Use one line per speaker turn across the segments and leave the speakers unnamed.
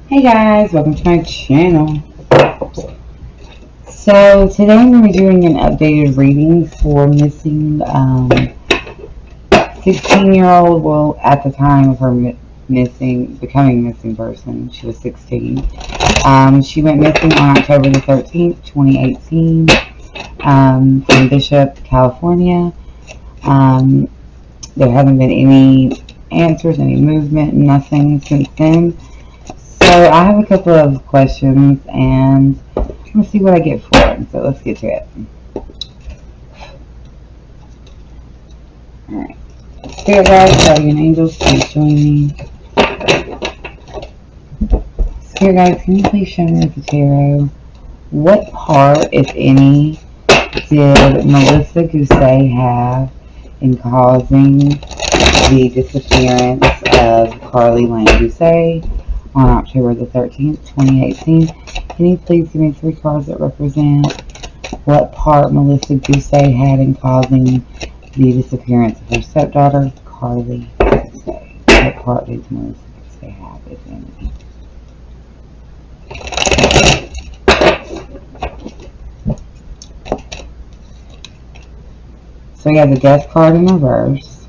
Hey guys, welcome to my channel. So today I'm going to be doing an updated reading for missing 16-year-old, well at the time of her becoming missing person, she was 16. She went missing on October the 13th, 2018 from Bishop, California. There haven't been any answers, any movement, nothing since then. So I have a couple of questions and I'm going to see what I get for it. So let's get to it. Alright. Spirit guides, guardian angels, please join me. Spirit guides, can you please show me with the tarot what part, if any, did Melissa Guse have in causing the disappearance of Karlie Guse on October the 13th, 2018. Can you please give me 3 cards that represent what part Melissa Guse had in causing the disappearance of her stepdaughter, Karlie Guse? What part did Melissa Guse have, if any? So we have the Death card in reverse,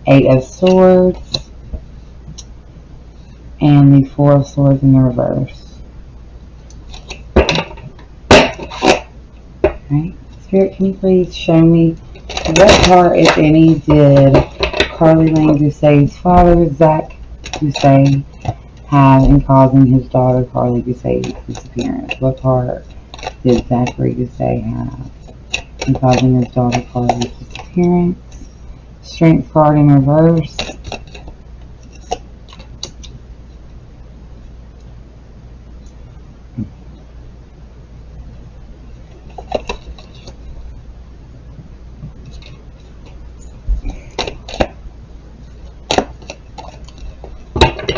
8 of Swords, and the 4 of Swords in the reverse. Alright, Spirit, can you please show me what part, if any, did Karlie Guse's father, Zach Guse, have in causing his daughter, Karlie Guse's disappearance? What part did Zachary Guse have in causing his daughter, Karlie's disappearance? Strength card in reverse.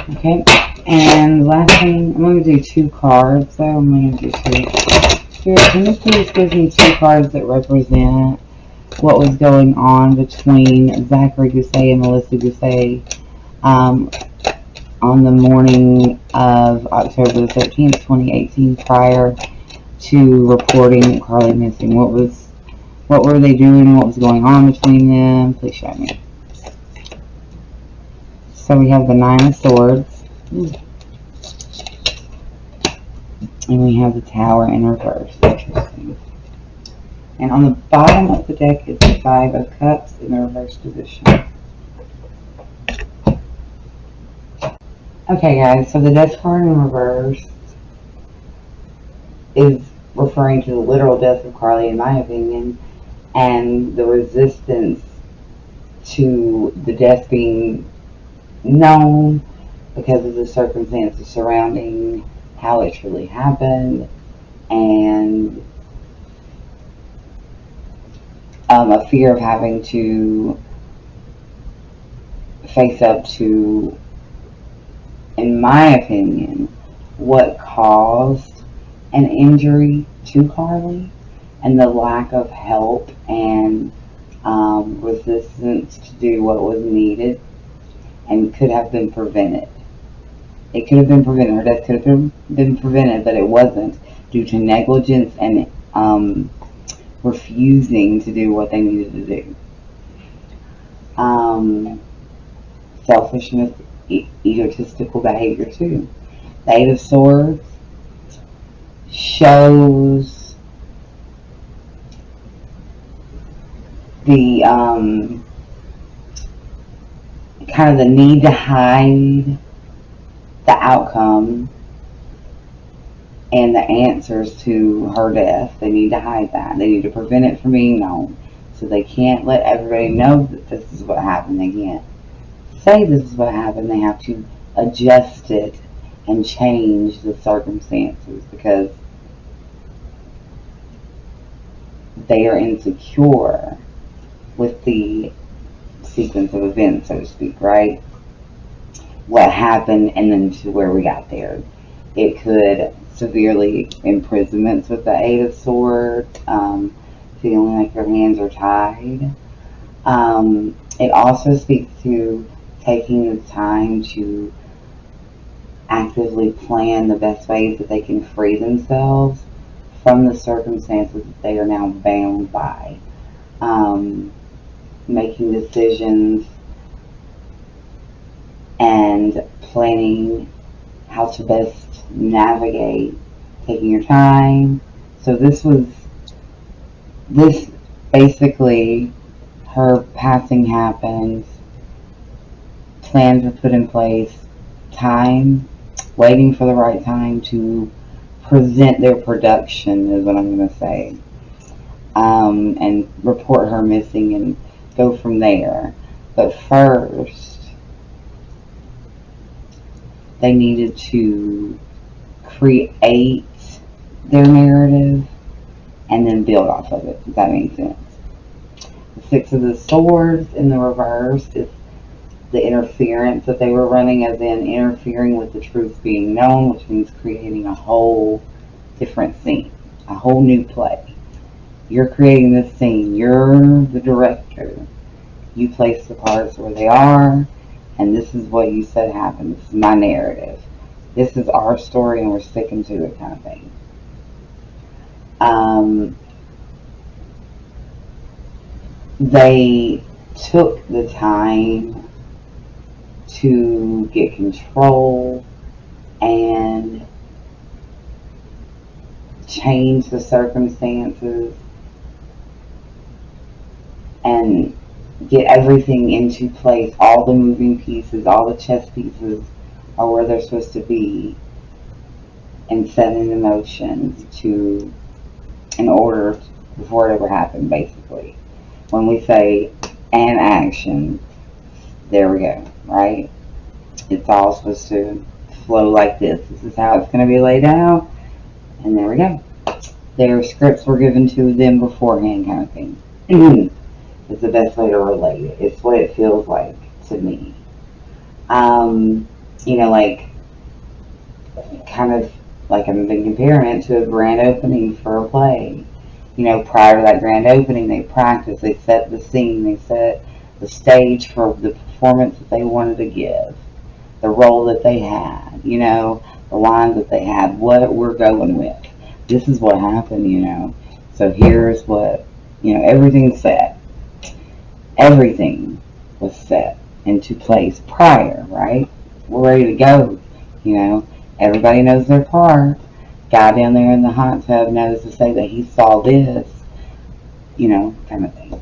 Okay, and last thing, I'm going to do 2 cards, so I'm going to do 2. Spirit, can you please give me 2 cards that represent what was going on between Zachary Guse and Melissa Guse on the morning of October the 13th, 2018, prior to reporting Karlie missing? What were they doing? What was going on between them? Please show me. So we have the 9 of Swords, and we have the Tower in reverse. Interesting. And on the bottom of the deck is the 5 of Cups in the reverse position. Okay guys, so the Death card in reverse is referring to the literal death of Karlie, in my opinion, and the resistance to the death being known because of the circumstances surrounding how it truly happened, and a fear of having to face up to, in my opinion, what caused an injury to Karlie, and the lack of help and resistance to do what was needed and could have been prevented. It could have been prevented. Her death could have been prevented, but it wasn't, due to negligence and refusing to do what they needed to do. Selfishness, egotistical behavior too. The 8 of Swords shows the kind of the need to hide the outcome and the answers to her death. They need to hide that. They need to prevent it from being known. So they can't let everybody know that this is what happened. They can't say this is what happened. They have to adjust it and change the circumstances because they are insecure with the sequence of events, so to speak, right? What happened and then to where we got there. It could severely imprisonments with the 8 of Swords, feeling like your hands are tied. It also speaks to taking the time to actively plan the best ways that they can free themselves from the circumstances that they are now bound by. Making decisions and planning how to best navigate, taking your time. So this basically, her passing happens, plans are put in place, time, waiting for the right time to present their production is what I'm going to say, and report her missing and go from there. But first, they needed to create their narrative and then build off of it. Does that make sense? The Six of the Swords in the reverse is the interference that they were running, as in interfering with the truth being known, which means creating a whole different scene, a whole new play. You're creating this scene. You're the director. You place the parts where they are, and this is what you said happened. This is my narrative. This is our story, and we're sticking to it, kind of thing. They took the time to get control and change the circumstances and get everything into place. All the moving pieces, all the chess pieces are where they're supposed to be, and setting the motion in order before it ever happened, basically. When we say an action, there we go, right? It's all supposed to flow like this. This is how it's going to be laid out, and there we go. Their scripts were given to them beforehand, kind of thing. It's the best way to relate it. It's what it feels like to me. Like, kind of like I've been comparing it to a grand opening for a play. Prior to that grand opening, they practiced, they set the scene, they set the stage for the performance that they wanted to give, the role that they had, the lines that they had, what we're going with. This is what happened, So here's what, everything's set. Everything was set into place prior, right? We're ready to go, Everybody knows their part. Guy down there in the hot tub knows to say that he saw this, kind of thing.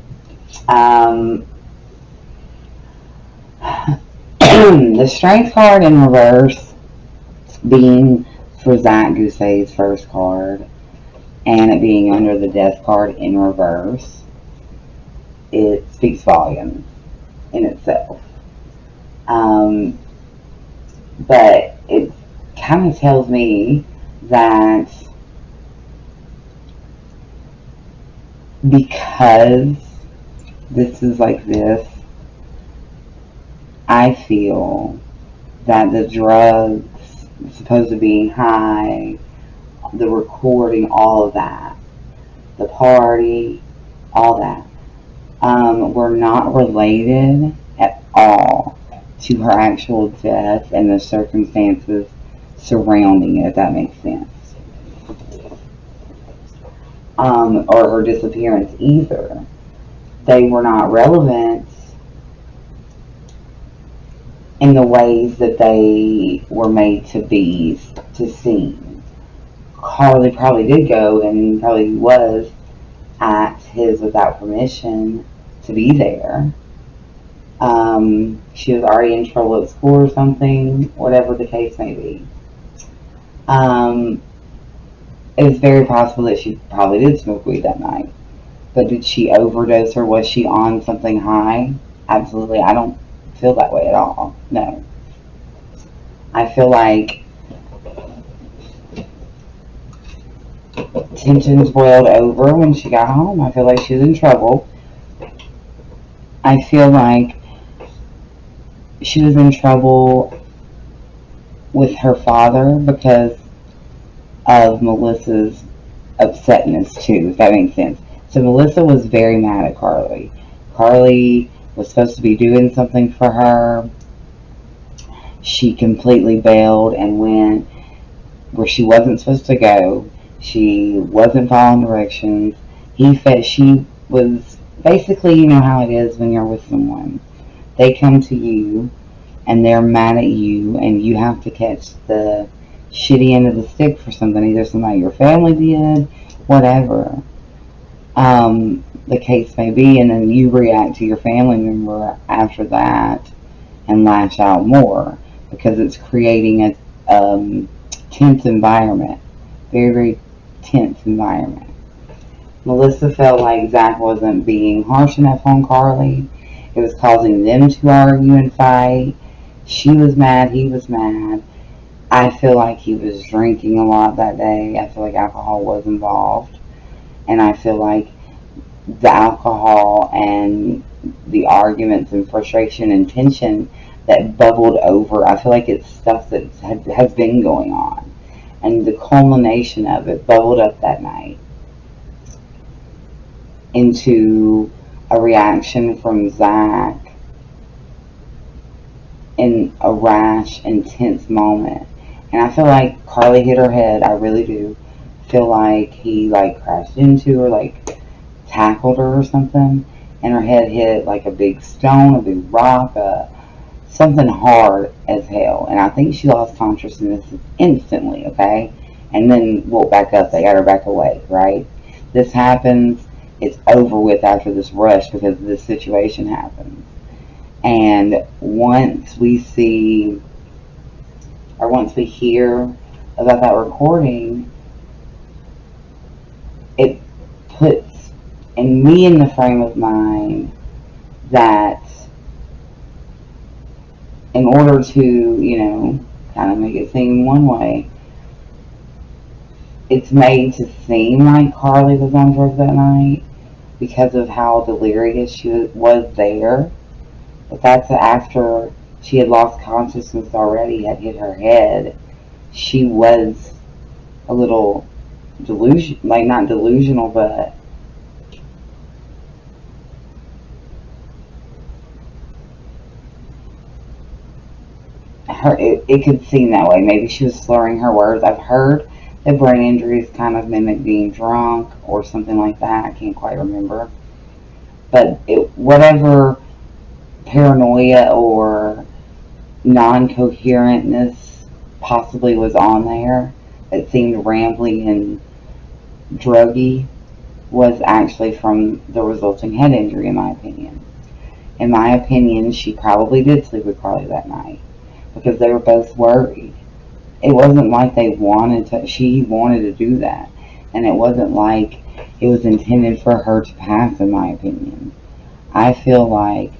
The Strength card in reverse being for Zach Guse's first card, and it being under the Death card in reverse, it speaks volumes in itself. But it kind of tells me that because this is like this, I feel that the drugs, supposed to be high, the recording, all of that, the party, all that, were not related at all to her actual death and the circumstances surrounding it, if that makes sense. Or her disappearance either. They were not relevant in the ways that they were made to be, to seem. Karlie probably did go and probably was at his without permission to be there. She was already in trouble at school or something, whatever the case may be. It's very possible that she probably did smoke weed that night. But did she overdose, or was she on something high? Absolutely. I don't feel that way at all. No. I feel like tensions boiled over when she got home. I feel like she was in trouble. I feel like she was in trouble with her father because of Melissa's upsetness too, if that makes sense. So Melissa was very mad at Karlie. Karlie was supposed to be doing something for her. she completely bailed and went where she wasn't supposed to go. She wasn't following directions. She was basically, you know how it is when you're with someone. They come to you and they're mad at you, and you have to catch the shitty end of the stick for something. Either somebody your family did, whatever the case may be, and then you react to your family member after that and lash out more because it's creating a tense environment, very, very tense environment. Melissa felt like Zach wasn't being harsh enough on Karlie. It was causing them to argue and fight. She was mad, he was mad. I feel like he was drinking a lot that day. I feel like alcohol was involved. And I feel like the alcohol and the arguments and frustration and tension that bubbled over, I feel like it's stuff that has been going on. And the culmination of it bubbled up that night into a reaction from Zach in a rash, intense moment. And I feel like Karlie hit her head. I really do feel like he like crashed into her, like tackled her or something, and her head hit like a big stone, a big rock, something hard as hell. And I think she lost consciousness instantly, okay? And then woke back up. They got her back awake, right? This happens. It's over with after this rush because this situation happens. And once we see, or once we hear about that recording, it puts me in the frame of mind that in order to, you know, kind of make it seem one way, it's made to seem like Karlie was on drugs that night because of how delirious she was there. But that's after she had lost consciousness already, had hit her head. She was a little like not delusional, but it could seem that way. Maybe she was slurring her words. I've heard that brain injuries kind of mimic being drunk or something like that. I can't quite remember. But whatever paranoia or non-coherentness possibly was on there that seemed rambly and druggy was actually from the resulting head injury, in my opinion. In my opinion, she probably did sleep with Karlie that night because they were both worried. It wasn't like she wanted to do that. And it wasn't like it was intended for her to pass, in my opinion. I feel like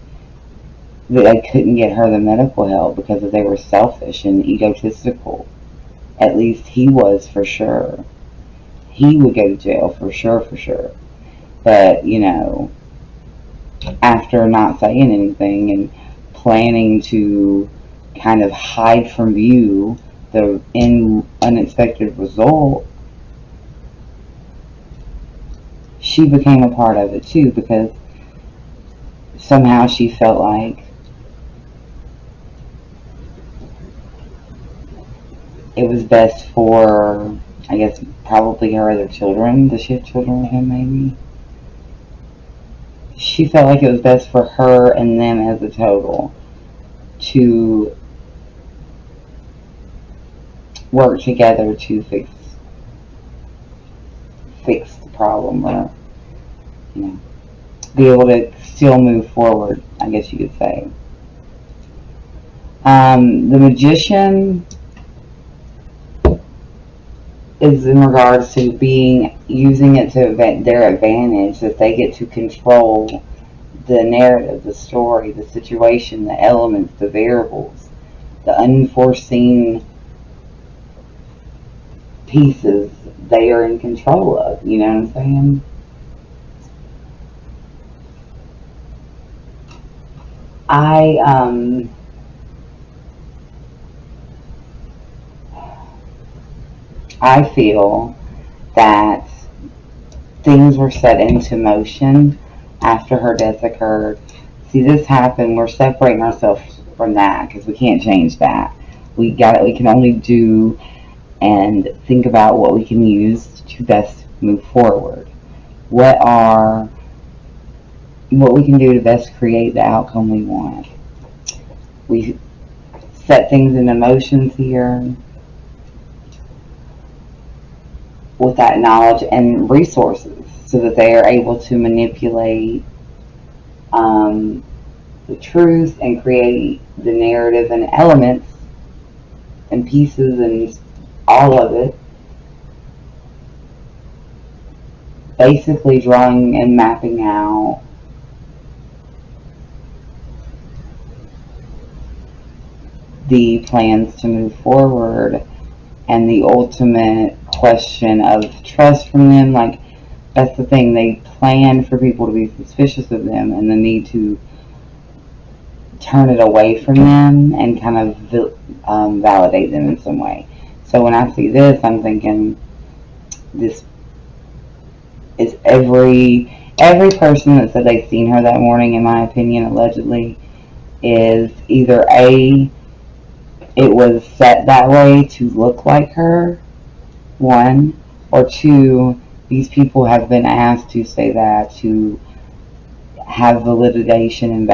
they couldn't get her the medical help because they were selfish and egotistical. At least he was, for sure. He would go to jail for sure, for sure. But, you know, after not saying anything and planning to kind of hide from view the unexpected result, she became a part of it too, because somehow she felt like it was best for, I guess, probably her other children. Does she have children with him, maybe? She felt like it was best for her and them as a total to work together to fix the problem, or, you know, be able to still move forward, I guess you could say. The magician is in regards to using it to their advantage, that they get to control the narrative, the story, the situation, the elements, the variables, the unforeseen pieces they are in control of. You know what I'm saying? I feel that things were set into motion after her death occurred. See, this happened. We're separating ourselves from that, because we can't change that. We can only do and think about what we can use to best move forward. What we can do to best create the outcome we want. We set things in emotions here with that knowledge and resources so that they are able to manipulate the truth and create the narrative and elements and pieces and all of it, basically drawing and mapping out the plans to move forward and the ultimate question of trust from them. Like, that's the thing, they plan for people to be suspicious of them and the need to turn it away from them and kind of validate them in some way. So when I see this, I'm thinking this is every person that said they've seen her that morning, in my opinion, allegedly, is either A, it was set that way to look like her, one, or two, these people have been asked to say that to have validation and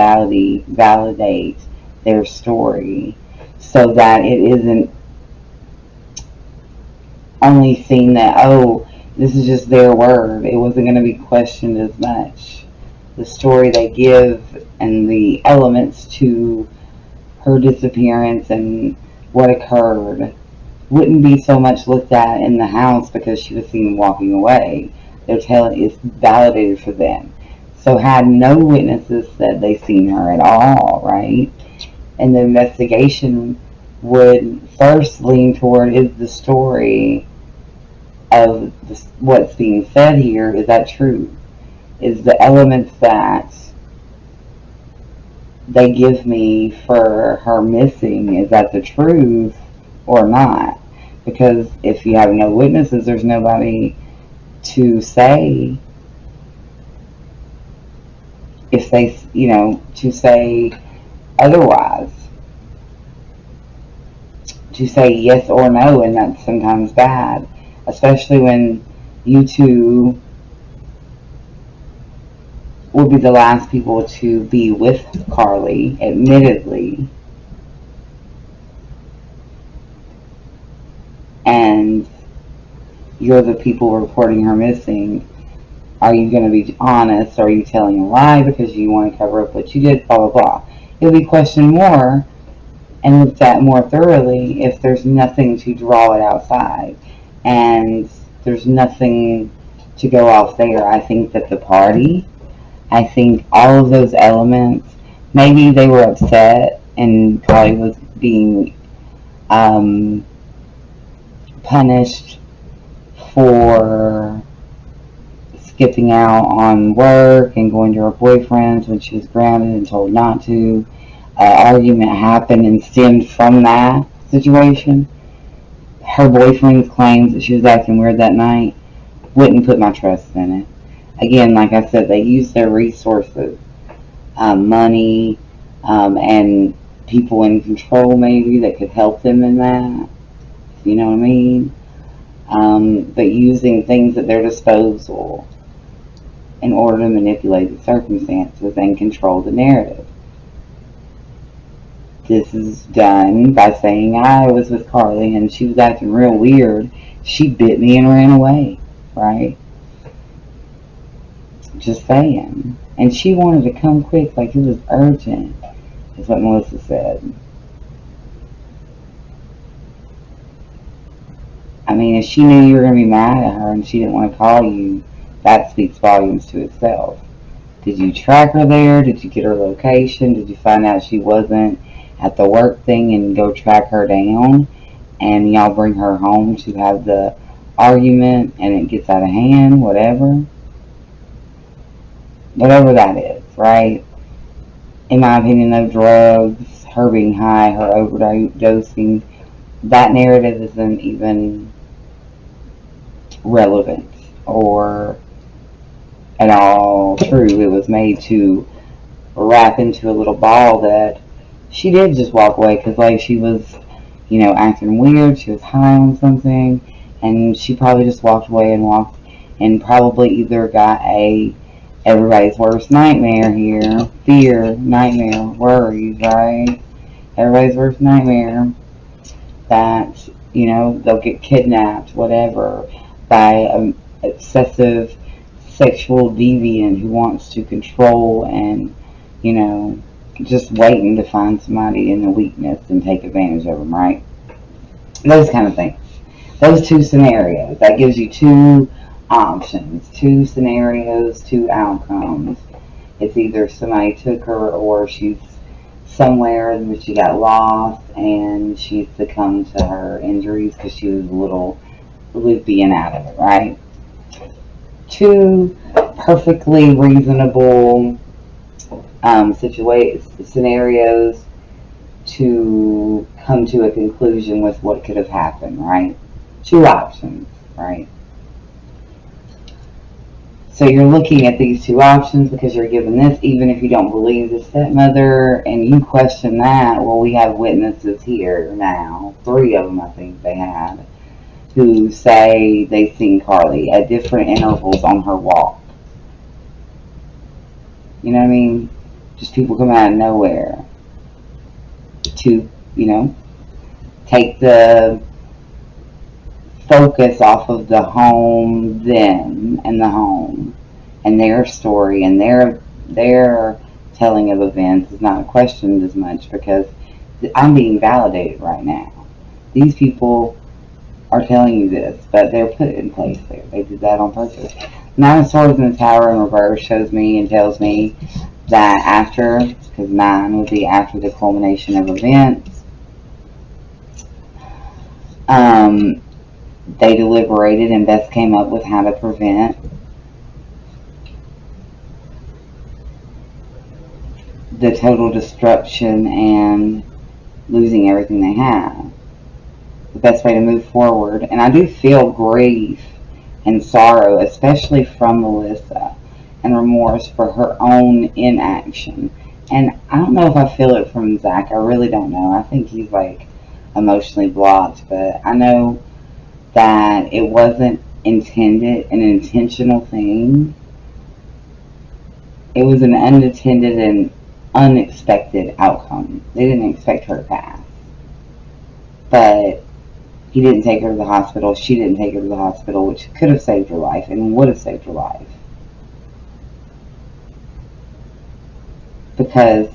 validate their story, so that it isn't only seen that, oh, this is just their word. It wasn't going to be questioned as much. The story they give and the elements to her disappearance and what occurred wouldn't be so much looked at in the house because she was seen walking away. They're telling it's validated for them. So had no witnesses said they seen her at all, right? And the investigation would first lean toward, is the story of what's being said here, is that true? Is the elements that they give me for her missing, is that the truth or not? Because if you have no witnesses, there's nobody to say, if they, to say otherwise, to say yes or no, and that's sometimes bad, especially when you two will be the last people to be with Karlie, admittedly, and you're the people reporting her missing. Are you going to be honest? Or are you telling a lie because you want to cover up what you did? Blah, blah, blah. It'll be questioned more and looked at more thoroughly if there's nothing to draw it outside. And there's nothing to go off there. I think that the party, I think all of those elements, maybe they were upset and Karlie was being punished for skipping out on work and going to her boyfriend's when she was grounded and told not to. Argument happened and stemmed from that situation. Her boyfriend's claims that she was acting weird that night, wouldn't put my trust in it. Again, like I said, they use their resources, money, and people in control maybe that could help them in that. You know what I mean? But using things at their disposal in order to manipulate the circumstances and control the narrative. This is done by saying, I was with Karlie and she was acting real weird. She bit me and ran away, right? Just saying. And she wanted to come quick, like it was urgent, is what Melissa said. I mean, if she knew you were going to be mad at her and she didn't want to call you, that speaks volumes to itself. Did you track her there? Did you get her location? Did you find out she wasn't at the work thing and go track her down? And y'all bring her home to have the argument and it gets out of hand, whatever. Whatever that is, right? In my opinion, no drugs, her being high, her overdosing, that narrative isn't even relevant or at all true. It was made to wrap into a little ball that she did just walk away because, like, she was, acting weird. She was high on something, and she probably just walked away and probably either got a everybody's worst nightmare here, fear, nightmare, worries, right? Everybody's worst nightmare that, they'll get kidnapped, whatever, by an obsessive sexual deviant who wants to control and, just waiting to find somebody in the weakness and take advantage of them, right? Those kind of things. Those two scenarios. That gives you two options, two scenarios, two outcomes. It's either somebody took her or she's somewhere where she got lost and she succumbed to her injuries because she was a little loopy and out of it, right? Two perfectly reasonable scenarios to come to a conclusion with what could have happened, right? Two options, right? So you're looking at these two options because you're given this, even if you don't believe the stepmother and you question that. Well, we have witnesses here now, 3 of them I think they had, who say they've seen Karlie at different intervals on her walk. You know what I mean? Just people come out of nowhere to, take the focus off of the home, them, and the home, and their story, and their telling of events is not questioned as much because I'm being validated right now. These people are telling you this, but they're put in place there. They did that on purpose. 9 of Swords in the Tower in reverse shows me and tells me that after, because 9 would be after the culmination of events, they deliberated and best came up with how to prevent the total destruction and losing everything they have. The best way to move forward. And I do feel grief and sorrow, especially from Melissa, and remorse for her own inaction. And I don't know if I feel it from Zach. I really don't know. I think he's like emotionally blocked, but I know that it wasn't intended, an intentional thing. It was an unintended and unexpected outcome. They didn't expect her to pass. But he didn't take her to the hospital. She didn't take her to the hospital, which could have saved her life and would have saved her life. Because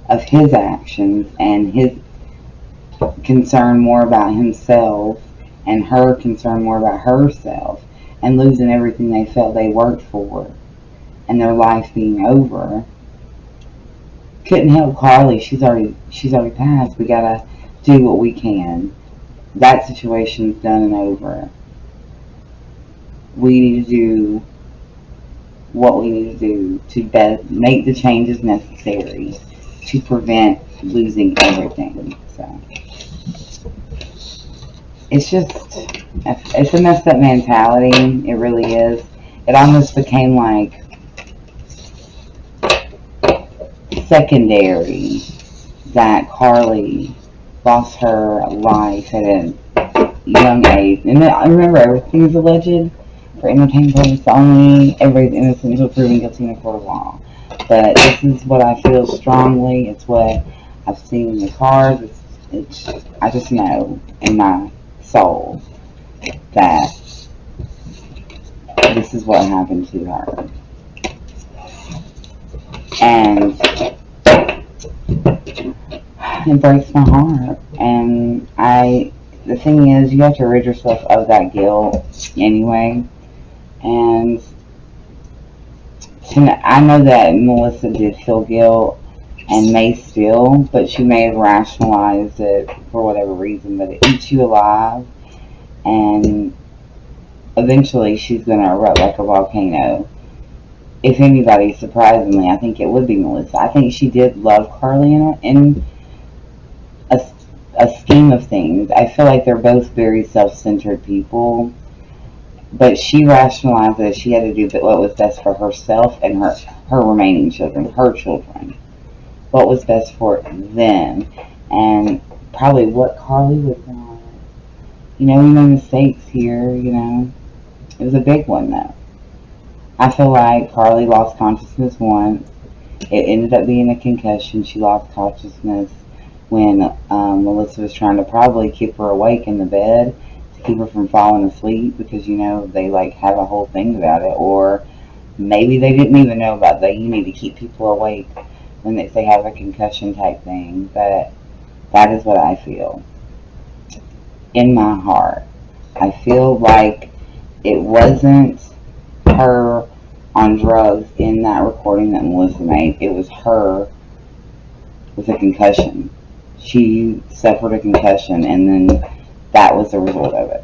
of his actions and his concern more about himself and her concern more about herself and losing everything they felt they worked for and their life being over. Couldn't help Karlie. She's already passed. We gotta do what we can. That situation's done and over. We need to do what we need to do to make the changes necessary to prevent losing everything. So it's a messed up mentality. It really is. It almost became like secondary that Karlie lost her life at a young age. And I remember, everything is alleged for entertainment purposes only. Everybody's innocent until proven guilty in a court of law. But this is what I feel strongly. It's what I've seen in the cards. I just know in my soul that this is what happened to her. And it breaks my heart. And the thing is, you have to rid yourself of that guilt anyway. And I know that Melissa did feel guilt and may still, but she may have rationalized it for whatever reason, but it eats you alive, and eventually she's going to erupt like a volcano. If anybody, surprisingly, I think it would be Melissa. I think she did love Karlie in a scheme of things. I feel like they're both very self-centered people, but she rationalized that she had to do what was best for herself and her remaining children, her children. what was best for them, and probably what Karlie would want. We made mistakes here, It was a big one, though. I feel like Karlie lost consciousness once. It ended up being a concussion. She lost consciousness when Melissa was trying to probably keep her awake in the bed to keep her from falling asleep, because, they, have a whole thing about it. Or maybe they didn't even know about that. You need to keep people awake when they have a concussion type thing. But that is what I feel in my heart. I feel like it wasn't her on drugs in that recording that Melissa made. It was her with a concussion. She suffered a concussion, and then that was the result of it.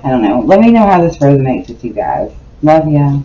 I don't know. Let me know how this resonates with you guys. Love ya.